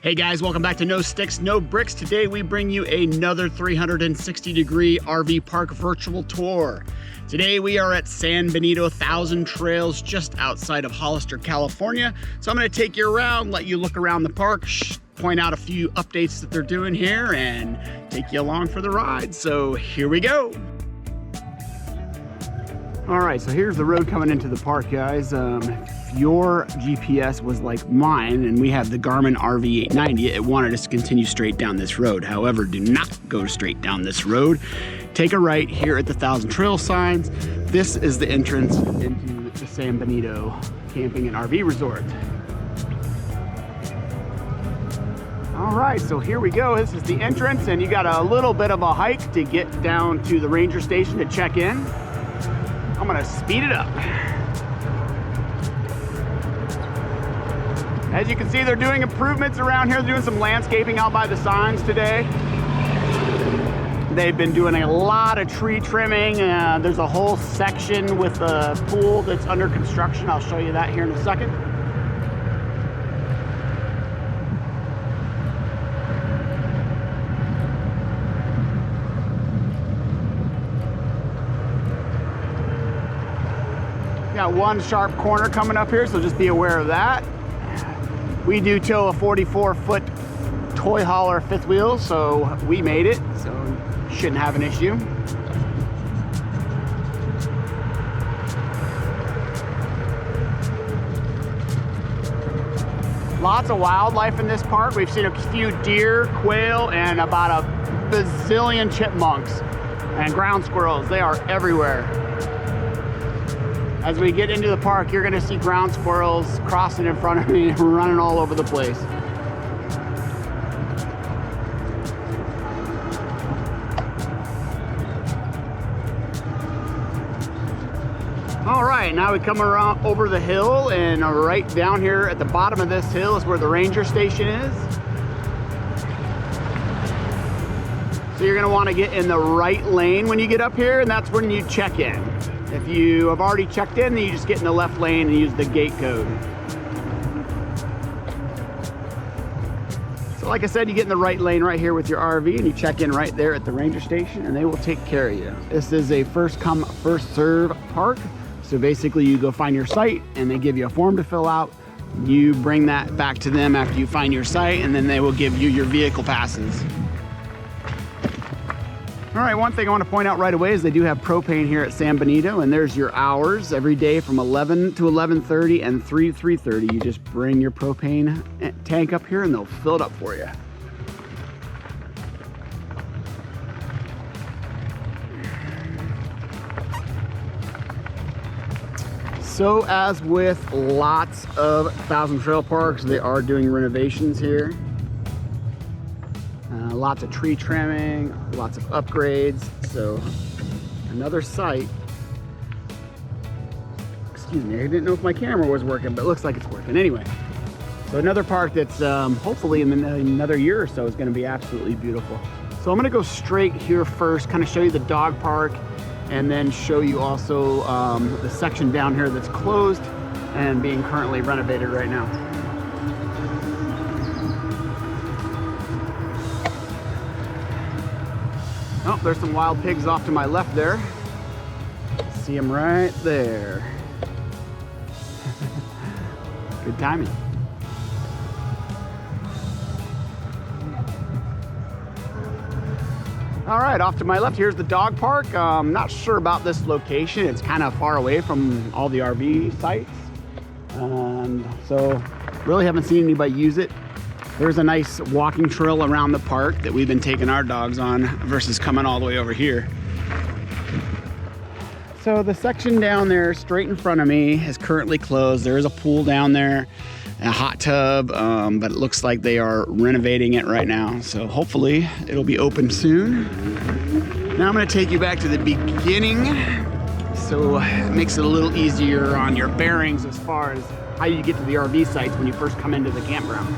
Hey guys, welcome back to No Sticks, No Bricks. Today we bring you another 360-degree RV park virtual tour. Today we are at San Benito 1,000 Trails just outside of Hollister, California. So I'm going to take you around, let you look around the park, point out a few updates that they're doing here, and take you along for the ride. So here we go. All right, so here's the road coming into the park, guys. If your GPS was like mine and we have the Garmin RV890, it wanted us to continue straight down this road. However, do not go straight down this road. Take a right here at the 1,000 Trail signs. This is the entrance into the San Benito Camping and RV Resort. All right, so here we go. This is the entrance, and you got a little bit of a hike to get down to the ranger station to check in. I'm gonna speed it up. As you can see, they're doing improvements around here. They're doing some landscaping out by the signs today. They've been doing a lot of tree trimming. There's a whole section with a pool that's under construction. I'll show you that here in a second. Got one sharp corner coming up here, so just be aware of that. We do tow a 44-foot toy hauler fifth wheel, so we made it, so shouldn't have an issue. Lots of wildlife in this park. We've seen a few deer, quail, and about a bazillion chipmunks and ground squirrels. They are everywhere. As we get into the park, you're gonna see ground squirrels crossing in front of me and running all over the place. All right, now we come around over the hill, and right down here at the bottom of this hill is where the ranger station is. So you're gonna wanna get in the right lane when you get up here, and that's when you check in. If you have already checked in, then you just get in the left lane and use the gate code. So like I said, you get in the right lane right here with your RV and you check in right there at the ranger station and they will take care of you. This is a first come, first serve park. So basically you go find your site and they give you a form to fill out. You bring that back to them after you find your site, and then they will give you your vehicle passes. All right, one thing I want to point out right away is they do have propane here at San Benito, and there's your hours every day from 11 to 11:30 and 3 to 3:30. You just bring your propane tank up here and they'll fill it up for you. So as with lots of 1,000 Trail parks, they are doing renovations here. Lots of tree trimming, lots of upgrades. So another site. Excuse me, I didn't know if my camera was working, but it looks like it's working. Anyway, so another park that's hopefully in another year or so is going to be absolutely beautiful. So I'm going to go straight here first, kind of show you the dog park, and then show you also the section down here that's closed and being currently renovated right now. Oh, there's some wild pigs off to my left there. See them right there. Good timing. All right, off to my left, here's the dog park. I'm not sure about this location. It's kind of far away from all the RV sites. So really haven't seen anybody use it. There's a nice walking trail around the park that we've been taking our dogs on versus coming all the way over here. So the section down there straight in front of me is currently closed. There is a pool down there, a hot tub, but it looks like they are renovating it right now. So hopefully it'll be open soon. Now I'm gonna take you back to the beginning. So it makes it a little easier on your bearings as far as how you get to the RV sites when you first come into the campground.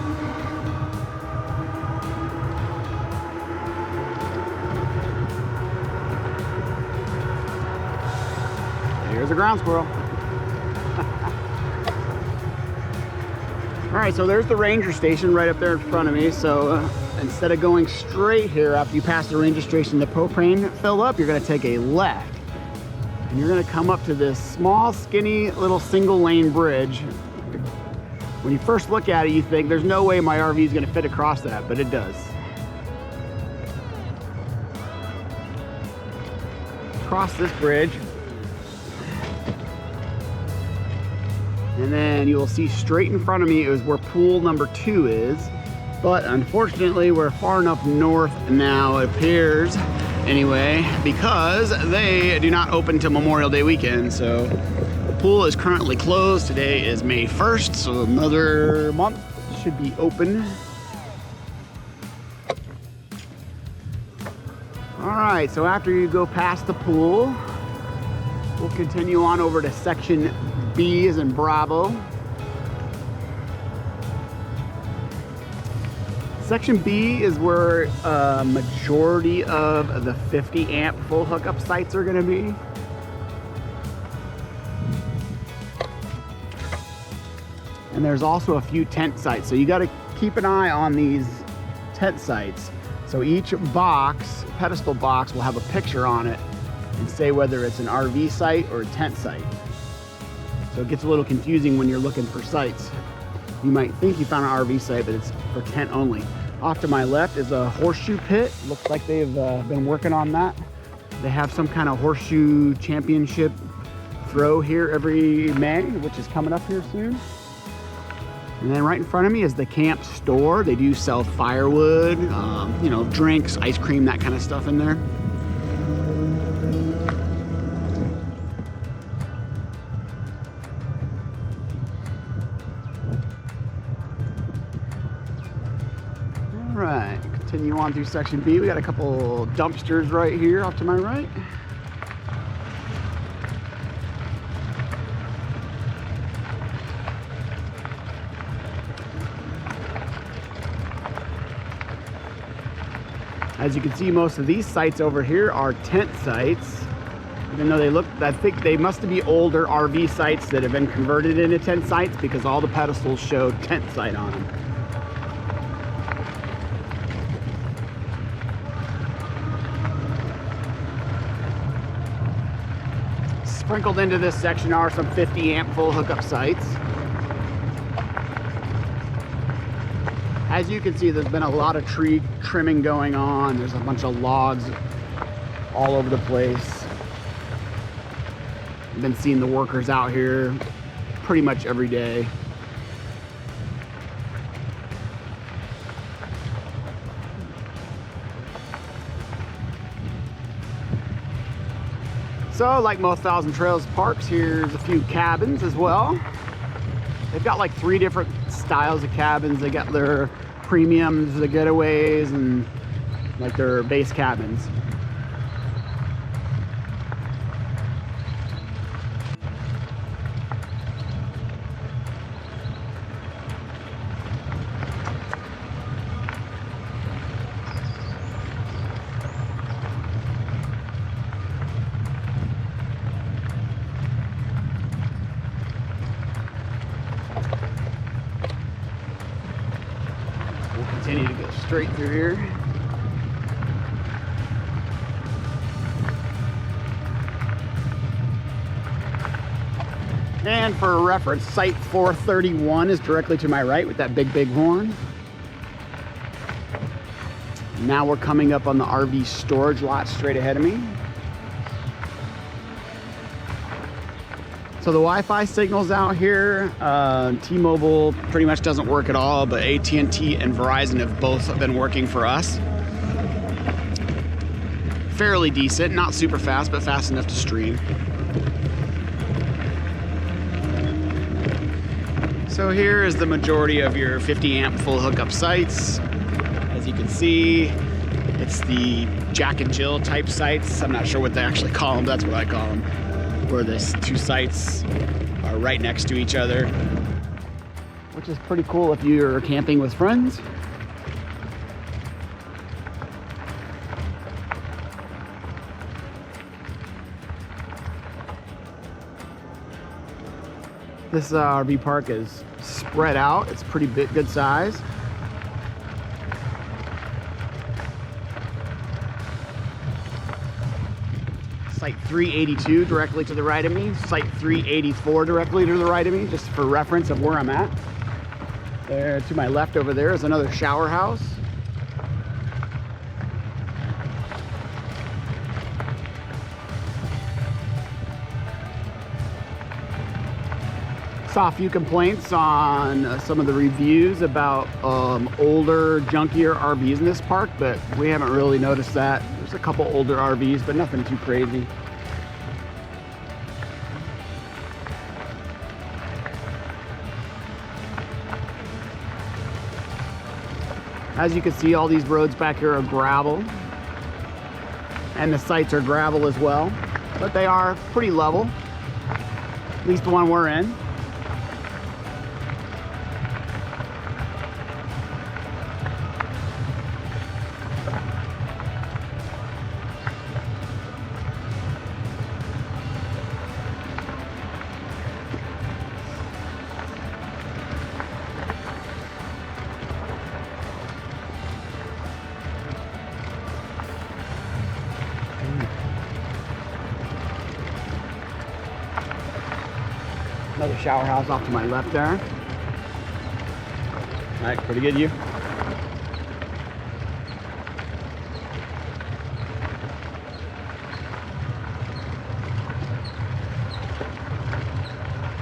Here's a ground squirrel. All right, so there's the ranger station right up there in front of me. So instead of going straight here after you pass the ranger station, the propane fill up, you're gonna take a left. And you're gonna come up to this small, skinny, little single lane bridge. When you first look at it, you think there's no way my RV is gonna fit across that, but it does. Cross this bridge. And then you'll see straight in front of me is where pool number 2 is. But unfortunately, we're far enough north now, it appears, anyway, because they do not open till Memorial Day weekend. So the pool is currently closed. Today is May 1st, so another month should be open. All right, so after you go past the pool, we'll continue on over to section B as in Bravo. Section B is where a majority of the 50 amp full hookup sites are gonna be. And there's also a few tent sites. So you gotta keep an eye on these tent sites. So each box, pedestal box, will have a picture on it and say whether it's an RV site or a tent site. So it gets a little confusing when you're looking for sites. You might think you found an RV site, but it's for tent only. Off to my left is a horseshoe pit. Looks like they've been working on that. They have some kind of horseshoe championship throw here every May, which is coming up here soon. And then right in front of me is the camp store. They do sell firewood, you know, drinks, ice cream, that kind of stuff in there. All right, continue on through section B. We got a couple dumpsters right here off to my right. As you can see, most of these sites over here are tent sites. Even though they look, I think they must be older RV sites that have been converted into tent sites because all the pedestals show tent site on them. Sprinkled into this section are some 50 amp full hookup sites. As you can see, there's been a lot of tree trimming going on. There's a bunch of logs all over the place. I've been seeing the workers out here pretty much every day. So, like most Thousand Trails parks, here's a few cabins as well. They've got like 3 different styles of cabins. They got their premiums, the getaways, and like their base cabins. Continue to go straight through here. And for reference, site 431 is directly to my right with that big horn. Now we're coming up on the RV storage lot straight ahead of me. So the Wi-Fi signals out here, T-Mobile pretty much doesn't work at all, but AT&T and Verizon have both been working for us. Fairly decent, not super fast, but fast enough to stream. So here is the majority of your 50 amp full hookup sites. As you can see, it's the Jack and Jill type sites. I'm not sure what they actually call them, but that's what I call them. Where these 2 sites are right next to each other, which is pretty cool if you're camping with friends. This RV park is spread out. It's pretty big, good size. Site 382 directly to the right of me. Site 384 directly to the right of me, just for reference of where I'm at. There to my left over there is another shower house. Saw a few complaints on some of the reviews about older, junkier RVs in this park, but we haven't really noticed that. There's a couple older RVs, but nothing too crazy. As you can see, all these roads back here are gravel, and the sites are gravel as well, but they are pretty level, at least the one we're in. Another shower house off to my left there. All right, pretty good view.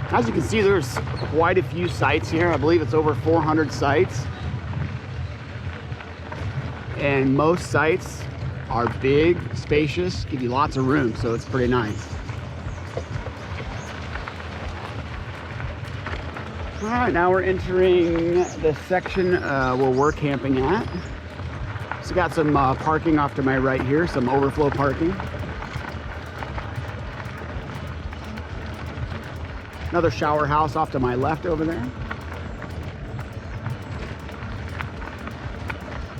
As you can see, there's quite a few sites here. I believe it's over 400 sites. And most sites are big, spacious, give you lots of room, so it's pretty nice. All right, now we're entering the section where we're camping at. So got some parking off to my right here, some overflow parking. Another shower house off to my left over there.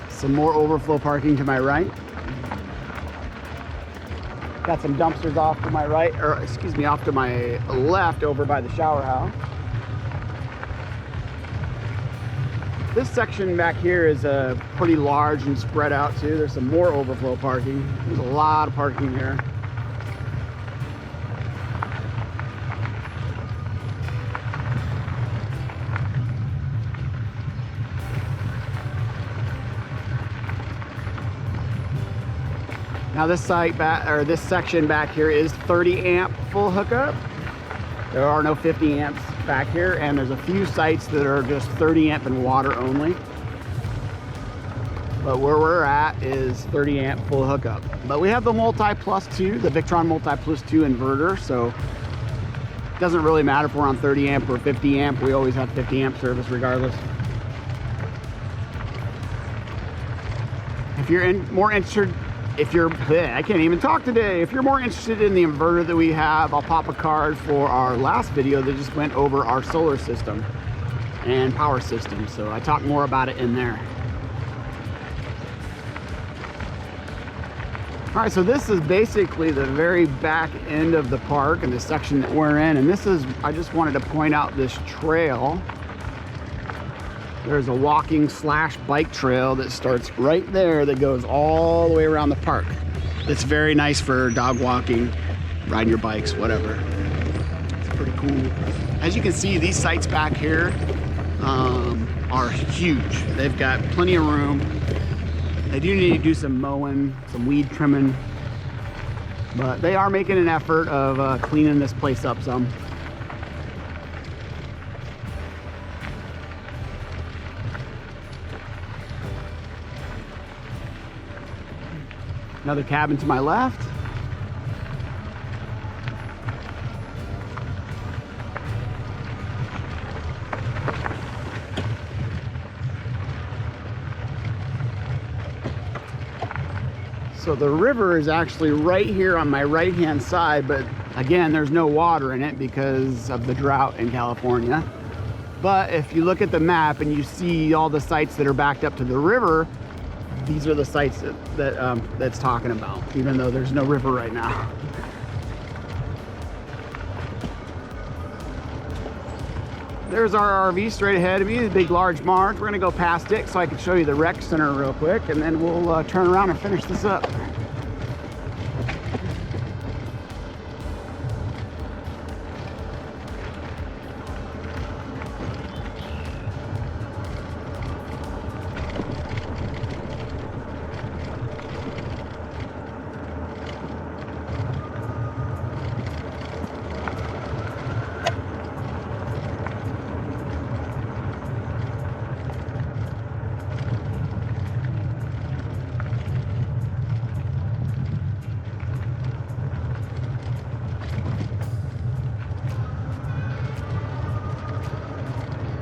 Some more overflow parking to my right. Got some dumpsters off to my right, or excuse me, off to my left over by the shower house. This section back here is pretty large and spread out too. There's some more overflow parking. There's a lot of parking here. Now this site back, or this section back here is 30 amp full hookup. There are no 50 amps back here, and there's a few sites that are just 30 amp and water only. But where we're at is 30 amp full hookup. But we have the Multi Plus 2, the Victron Multi Plus 2 inverter, so it doesn't really matter if we're on 30 amp or 50 amp. We always have 50 amp service regardless. If you're more interested, I can't even talk today. If you're more interested in the inverter that we have, I'll pop a card for our last video that just went over our solar system and power system. So I talk more about it in there. All right, so this is basically the very back end of the park and the section that we're in. And this is, I just wanted to point out this trail. There's a walking / bike trail that starts right there that goes all the way around the park. It's very nice for dog walking, riding your bikes, whatever. It's pretty cool. As you can see, these sites back here are huge. They've got plenty of room. They do need to do some mowing, some weed trimming, but they are making an effort of cleaning this place up some. Another cabin to my left. So the river is actually right here on my right hand side, but again, there's no water in it because of the drought in California. But if you look at the map and you see all the sites that are backed up to the river, these are the sites that's talking about, even though there's no river right now. there's our RV straight ahead of me, the big large mark. We're gonna go past it so I can show you the rec center real quick, and then we'll turn around and finish this up.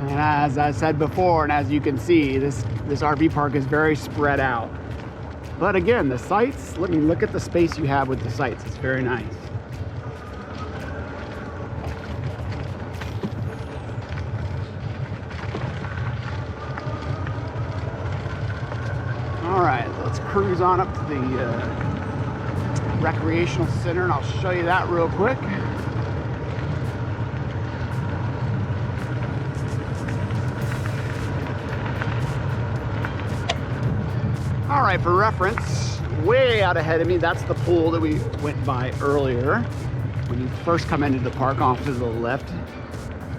And as I said before, and as you can see, this RV park is very spread out. But again, the sites, look at the space you have with the sites. It's very nice. All right, let's cruise on up to the recreational center, and I'll show you that real quick. All right, for reference, way out ahead of me, that's the pool that we went by earlier when you first come into the park off to the left.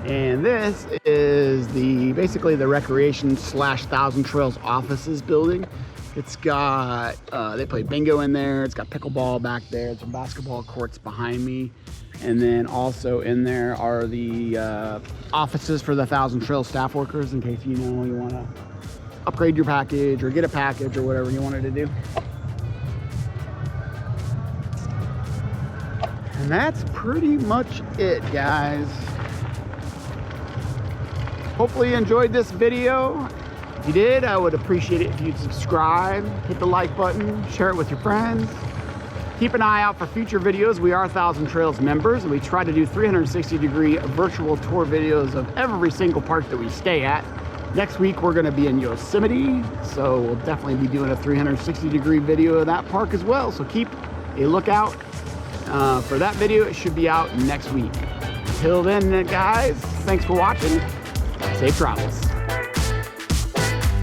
And this is basically the recreation / Thousand Trails offices building. It's got, they play bingo in there. It's got pickleball back there. Some basketball courts behind me. And then also in there are the offices for the Thousand Trails staff workers in case you want to upgrade your package or get a package or whatever you wanted to do. And that's pretty much it, guys. Hopefully you enjoyed this video. If you did, I would appreciate it if you'd subscribe, hit the like button, share it with your friends. Keep an eye out for future videos. We are Thousand Trails members, and we try to do 360-degree virtual tour videos of every single park that we stay at. Next week, we're gonna be in Yosemite, so we'll definitely be doing a 360-degree video of that park as well. So keep a lookout for that video. It should be out next week. Until then, guys, thanks for watching. Safe travels.